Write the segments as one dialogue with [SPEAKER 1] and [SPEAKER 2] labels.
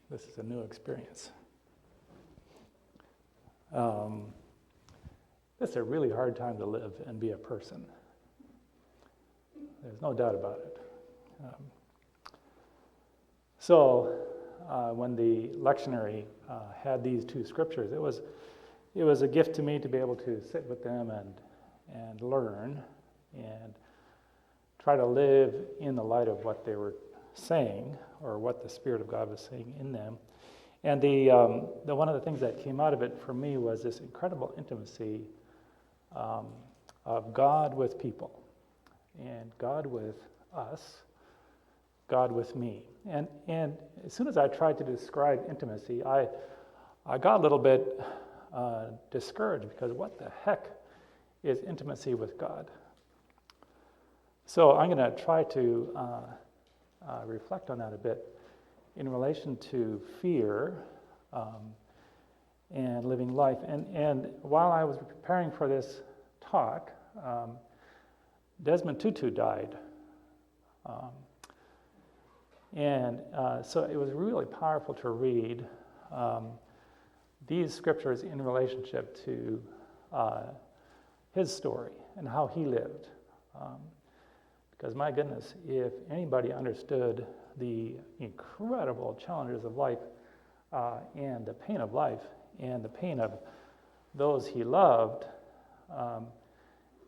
[SPEAKER 1] This is a new experience. This is a really hard time to live and be a person. There's no doubt about it. When the lectionary had these two scriptures, it was a gift to me to be able to sit with them and learn and try to live in the light of what they were saying or what the Spirit of God was saying in them. And the one of the things that came out of it for me was this incredible intimacy of God with people, and God with us, God with me. And as soon as I tried to describe intimacy, I got a little bit discouraged, because what the heck is intimacy with God? So I'm going to try to reflect on that a bit in relation to fear and living life. And while I was preparing for this talk, Desmond Tutu died. So it was really powerful to read these scriptures in relationship to his story and how he lived. Because my goodness, if anybody understood the incredible challenges of life and the pain of life and the pain of those he loved,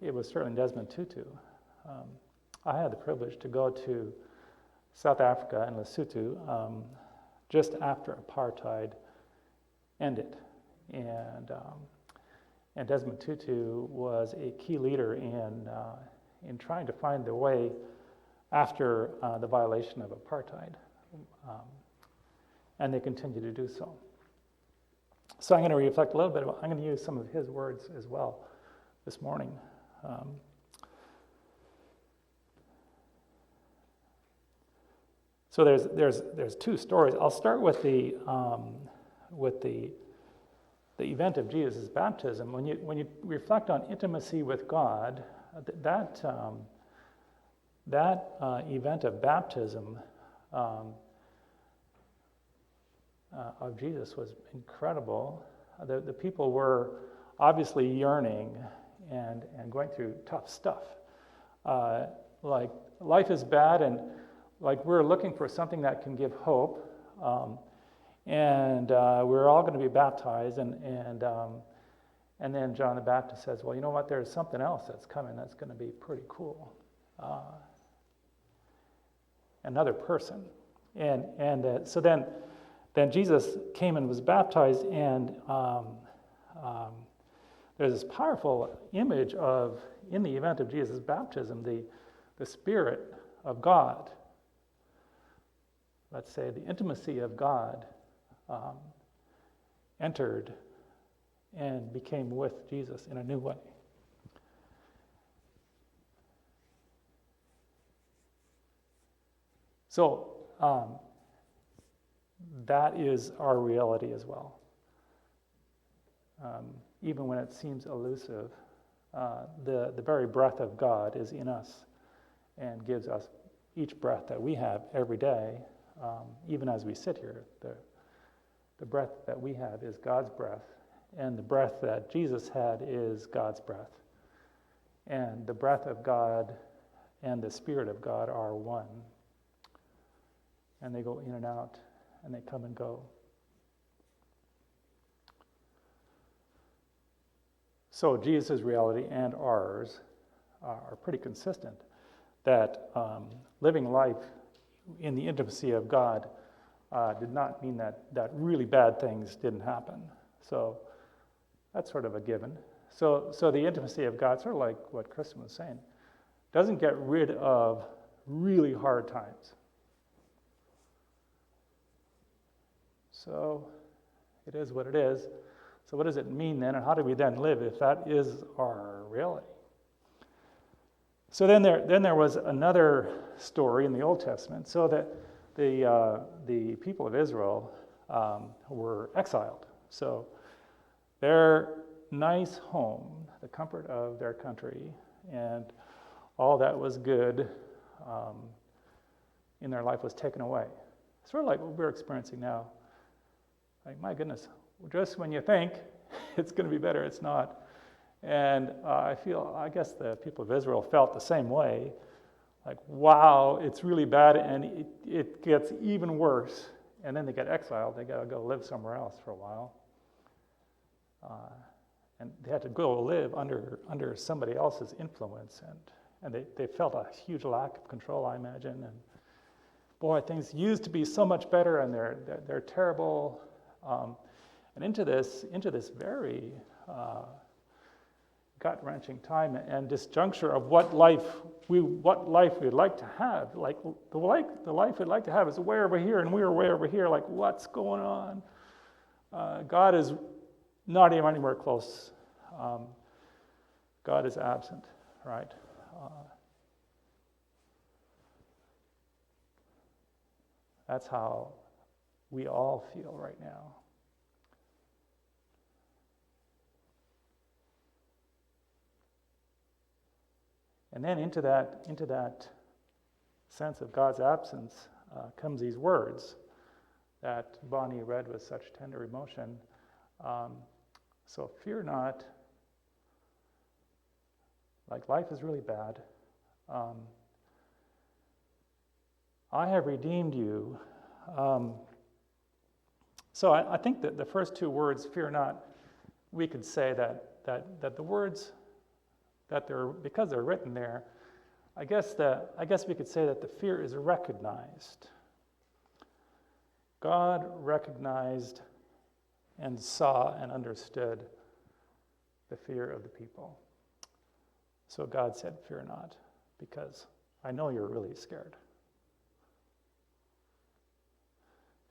[SPEAKER 1] it was certainly Desmond Tutu. I had the privilege to go to South Africa and Lesotho just after apartheid ended. And Desmond Tutu was a key leader in trying to find the way after the violation of apartheid. And they continue to do so. So I'm going to reflect a little bit I'm going to use some of his words as well this morning. So there's two stories. I'll start with the event of Jesus' baptism. When you reflect on intimacy with God, that event of baptism of Jesus was incredible. The people were obviously yearning and going through tough stuff. Like life is bad, and like we're looking for something that can give hope. And we're all going to be baptized, and then John the Baptist says, well, you know what, there's something else that's coming that's going to be pretty cool. Another person. And so then Jesus came and was baptized, and there's this powerful image of, in the event of Jesus' baptism, the Spirit of God, let's say the intimacy of God, entered and became with Jesus in a new way. So that is our reality as well. Even when it seems elusive, the very breath of God is in us and gives us each breath that we have every day, even as we sit here. The breath that we have is God's breath, and the breath that Jesus had is God's breath. And the breath of God and the Spirit of God are one. And they go in and out, and they come and go. So Jesus' reality and ours are pretty consistent, that living life in the intimacy of God did not mean that really bad things didn't happen. So that's sort of a given. So the intimacy of God, sort of like what Kristen was saying, doesn't get rid of really hard times. So it is what it is. So what does it mean then, and how do we then live if that is our reality? So then there was another story in the Old Testament, so that the people of Israel were exiled. So their nice home, the comfort of their country, and all that was good in their life was taken away. Sort of like what we're experiencing now Like, my goodness, just when you think it's going to be better, it's not. And I guess the people of Israel felt the same way. Like, wow, it's really bad, and it gets even worse. And then they get exiled. They got to go live somewhere else for a while. And they had to go live under somebody else's influence. And they felt a huge lack of control, I imagine. And boy, things used to be so much better, and they're terrible. And into this very gut-wrenching time and disjuncture of what life we'd like to have. Like the life we'd like to have is way over here, and we are way over here. Like, what's going on? God is not even anywhere close. God is absent, right? That's how we all feel right now. And then into that sense of God's absence comes these words that Bonnie read with such tender emotion. So fear not. Like, life is really bad. I have redeemed you. So I think that the first two words, fear not, we could say that the words that because they're written there, I guess we could say that the fear is recognized. God recognized and saw and understood the fear of the people. So God said, fear not, because I know you're really scared.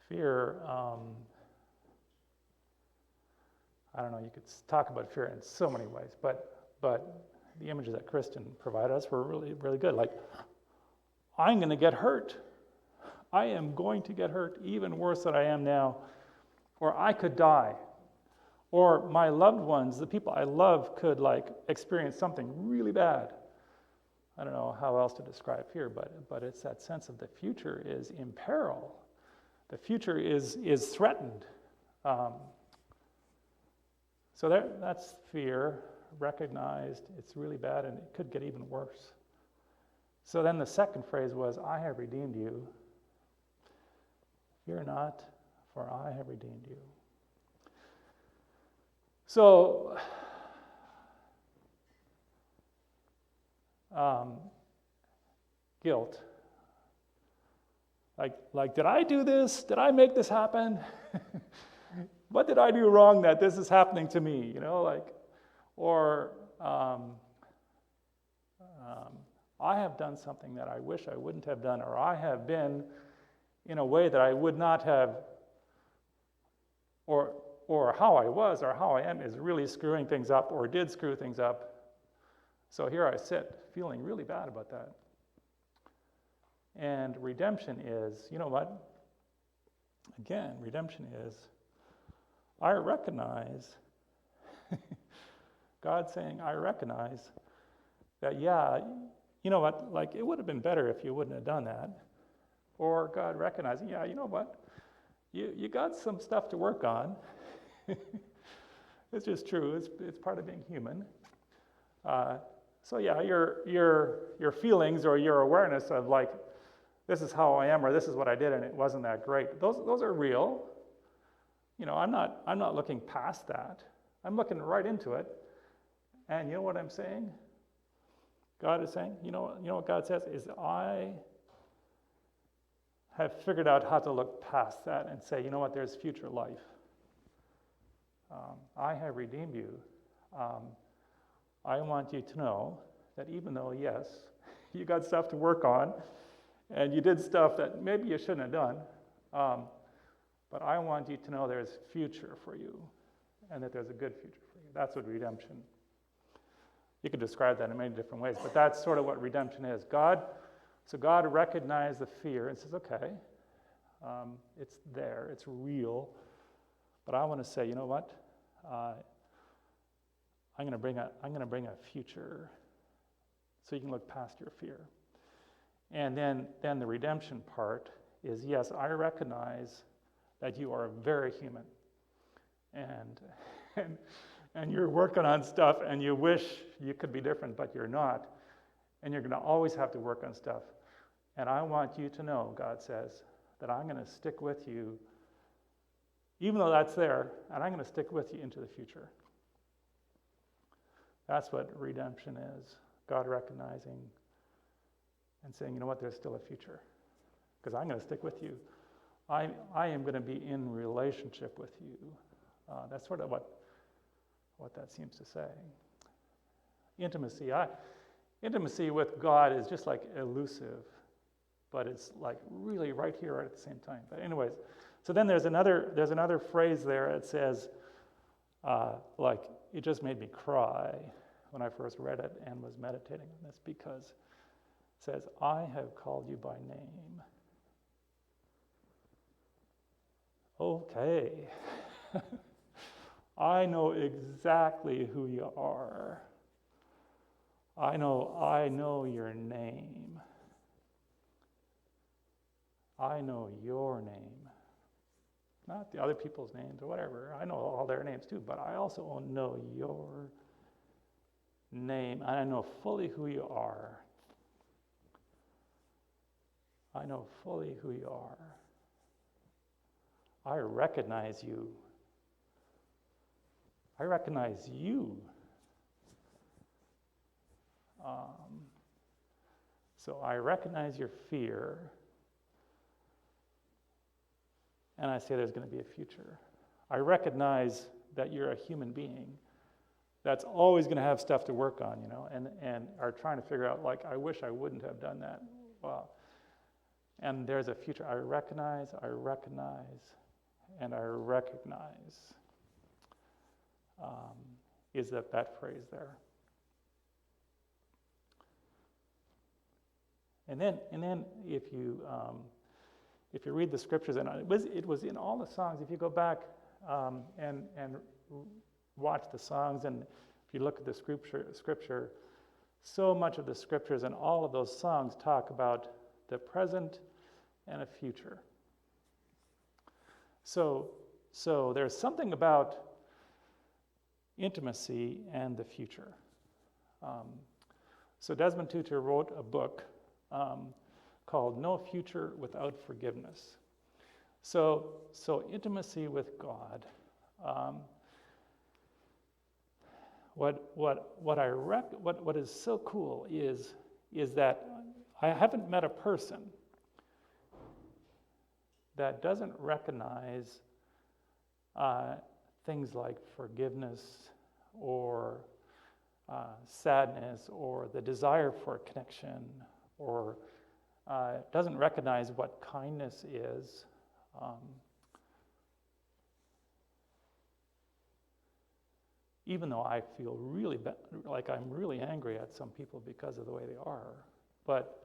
[SPEAKER 1] Fear, I don't know, you could talk about fear in so many ways, but the images that Kristen provided us were really, really good. Like, I'm going to get hurt. I am going to get hurt even worse than I am now. Or I could die. Or my loved ones, the people I love, could experience something really bad. I don't know how else to describe fear, but it's that sense of the future is in peril. The future is threatened. So that's fear, recognized. It's really bad, and it could get even worse. So then the second phrase was, I have redeemed you. Fear not, for I have redeemed you. So, guilt. Like, did I do this? Did I make this happen? What did I do wrong that this is happening to me? Or I have done something that I wish I wouldn't have done, or I have been in a way that I would not have, or how I was or how I am is really screwing things up or did screw things up. So here I sit feeling really bad about that. And redemption is, you know what? Again, redemption is, I recognize, God saying, I recognize that, yeah, you know what, it would have been better if you wouldn't have done that. Or God recognizing, yeah, you know what, you got some stuff to work on. It's just true, it's part of being human. So yeah, your feelings or your awareness of this is how I am, or this is what I did and it wasn't that great, those are real. I'm not looking past that. I'm looking right into it. And you know what I'm saying? God is saying, you know what God says is, I have figured out how to look past that and say, you know what, there's future life. I have redeemed you. I want you to know that even though, yes, you got stuff to work on, and you did stuff that maybe you shouldn't have done, but I want you to know there's future for you, and that there's a good future for you. That's what redemption. You could describe that in many different ways, but that's sort of what redemption is. God recognized the fear and says, okay, it's there, it's real, but I want to say, you know what? I'm going to bring a future, so you can look past your fear. And then the redemption part is, yes, I recognize that you are very human. and and you're working on stuff and you wish you could be different, but you're not. And you're going to always have to work on stuff. And I want you to know, God says, that I'm going to stick with you, even though that's there, and I'm going to stick with you into the future. That's what redemption is. God recognizing and saying, you know what, there's still a future. Because I'm going to stick with you. I am going to be in relationship with you. That's sort of what that seems to say. Intimacy with God is just like elusive, but it's like really right here, right at the same time. But anyways, so then there's another phrase there. It says, like, it just made me cry when I first read it and was meditating on this, because it says, I have called you by name. Okay. I know exactly who you are. I know your name. I know your name. Not the other people's names or whatever. I know all their names too, but I also know your name, and I know fully who you are. I know fully who you are. I recognize you. I recognize you. So I recognize your fear, and I say there's going to be a future. I recognize that you're a human being that's always going to have stuff to work on, and are trying to figure out, like, I wish I wouldn't have done that. Well, and there's a future. I recognize, and I recognize. Is that phrase there? And then if you read the scriptures, and it was in all the songs. If you go back and watch the songs, and if you look at the scripture, so much of the scriptures and all of those songs talk about the present and a future. So there's something about intimacy and the future. So Desmond Tutu wrote a book called No Future Without Forgiveness. So intimacy with God. What is so cool is that I haven't met a person that doesn't recognize things like forgiveness or sadness or the desire for connection, or doesn't recognize what kindness is. Even though I feel really like I'm really angry at some people because of the way they are, but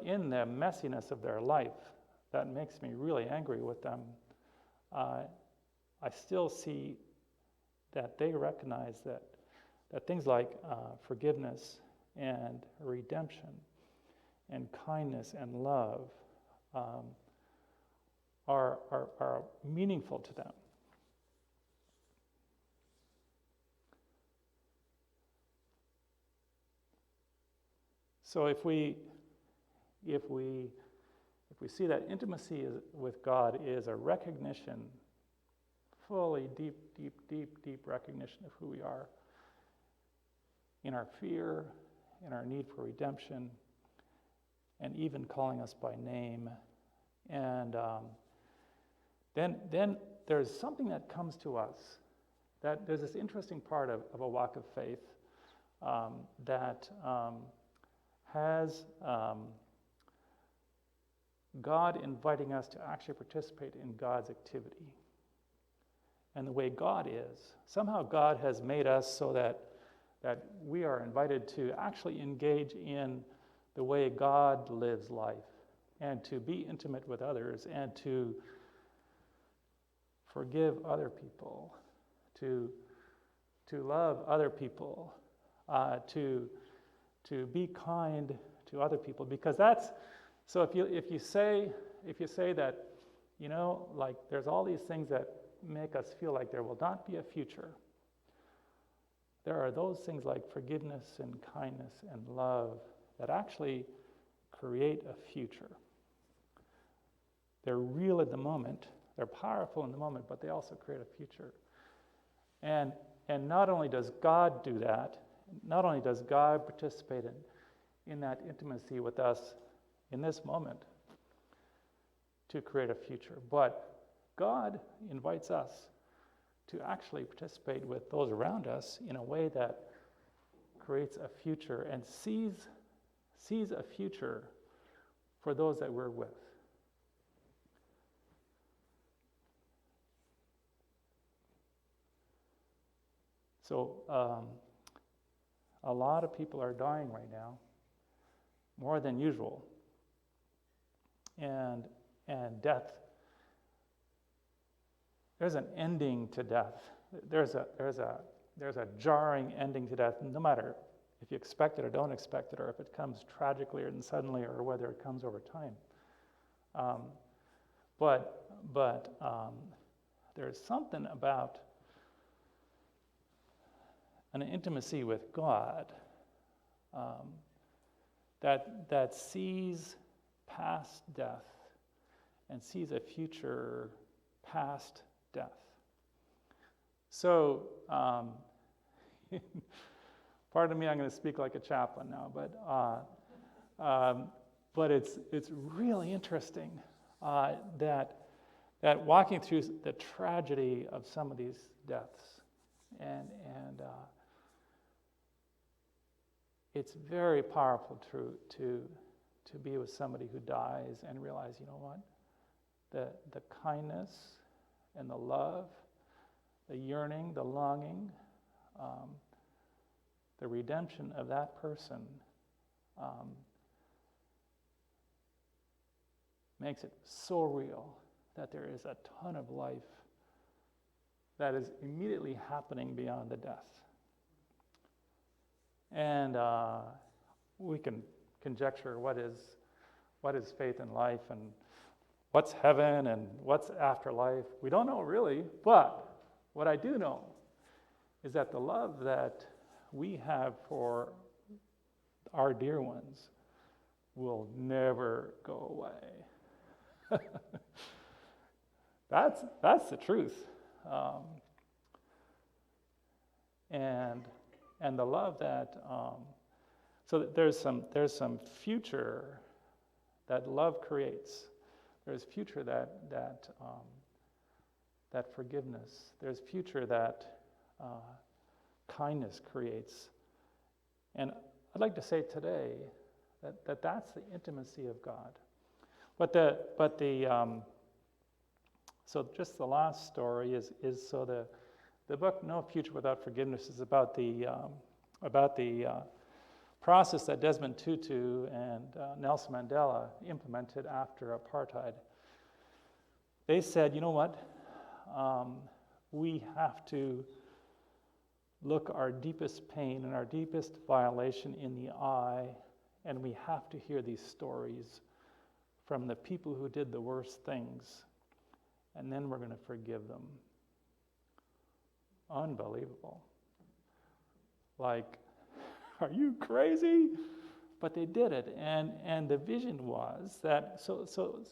[SPEAKER 1] in the messiness of their life, that makes me really angry with them. I still see that they recognize that things like forgiveness and redemption and kindness and love are meaningful to them. So if we see that intimacy with God is a recognition, fully deep recognition of who we are, in our fear, in our need for redemption, and even calling us by name, and then there's something that comes to us. That there's this interesting part of a walk of faith that has God inviting us to actually participate in God's activity. And the way God is, somehow God has made us so that we are invited to actually engage in the way God lives life, and to be intimate with others, and to forgive other people, to love other people, to be kind to other people, because that's so. If you say that, like, there's all these things that make us feel like there will not be a future, there are those things like forgiveness and kindness and love that actually create a future. They're real at the moment, they're powerful in the moment, but they also create a future. And not only does God do that, not only does God participate in that intimacy with us in this moment to create a future, but God invites us to actually participate with those around us in a way that creates a future and sees a future for those that we're with. So a lot of people are dying right now, more than usual. And death, there's an ending to death. There's a jarring ending to death, no matter if you expect it or don't expect it, or if it comes tragically and suddenly, or whether it comes over time. But there's something about an intimacy with God that sees past death and sees a future past death. So, pardon me, I'm going to speak like a chaplain now, but it's really interesting that walking through the tragedy of some of these deaths, and it's very powerful to be with somebody who dies and realize, you know what, the kindness and the love, the yearning, the longing, the redemption of that person makes it so real that there is a ton of life that is immediately happening beyond the death. And we can conjecture what is faith in life and what's heaven and what's afterlife. We don't know really, but what I do know is that the love that we have for our dear ones will never go away. That's the truth. And the love that so that there's some future that love creates. There's future that forgiveness. There's future that kindness creates. And I'd like to say today that that's the intimacy of God. So just the last story is so the book No Future Without Forgiveness is about the process that Desmond Tutu and Nelson Mandela implemented after apartheid. They said, you know what, we have to look our deepest pain and our deepest violation in the eye, and we have to hear these stories from the people who did the worst things, and then we're going to forgive them. Unbelievable. Like, are you crazy? But they did it, and the vision was that so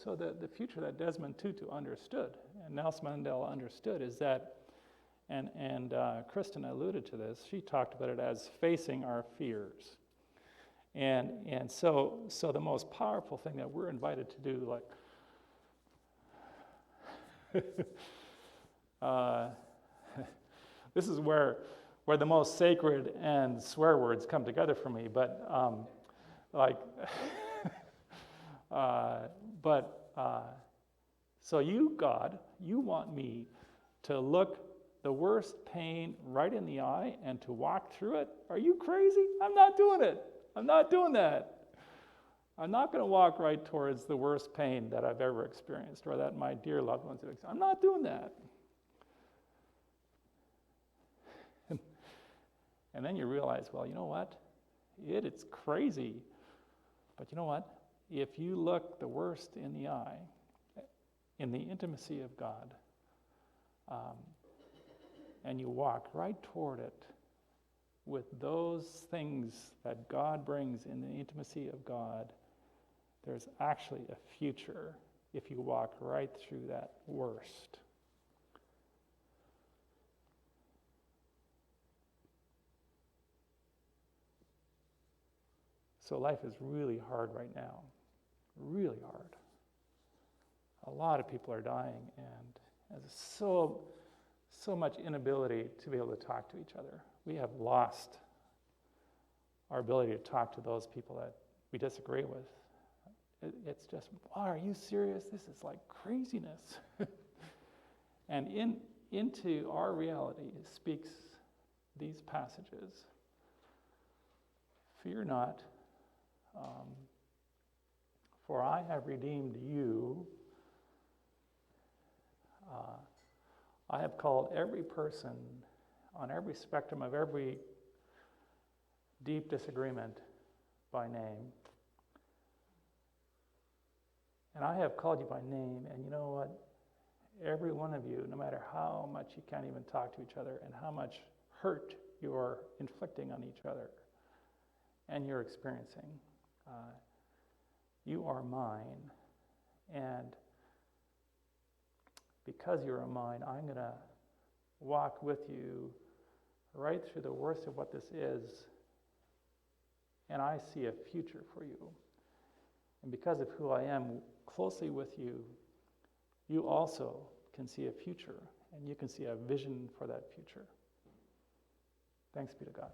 [SPEAKER 1] the future that Desmond Tutu understood and Nelson Mandela understood is that, and Kristen alluded to this. She talked about it as facing our fears, and so the most powerful thing that we're invited to do, like. This is where the most sacred and swear words come together for me, but so you, God, you want me to look the worst pain right in the eye and to walk through it? Are you crazy? I'm not doing it. I'm not doing that. I'm not going to walk right towards the worst pain that I've ever experienced or that my dear loved ones have experienced. I'm not doing that. And then you realize, well, you know what? It's crazy. But you know what? If you look the worst in the eye, in the intimacy of God, and you walk right toward it with those things that God brings in the intimacy of God, there's actually a future if you walk right through that worst. So life is really hard right now, really hard. A lot of people are dying, and there's so much inability to be able to talk to each other. We have lost our ability to talk to those people that we disagree with. It's just, wow, are you serious? This is like craziness. And into our reality speaks these passages. Fear not, for I have redeemed you. I have called every person on every spectrum of every deep disagreement by name. And I have called you by name, and you know what? Every one of you, no matter how much you can't even talk to each other and how much hurt you're inflicting on each other and you're experiencing, you are mine. And because you are mine, I'm going to walk with you right through the worst of what this is, and I see a future for you. And because of who I am closely with you, you also can see a future, and you can see a vision for that future. Thanks be to God.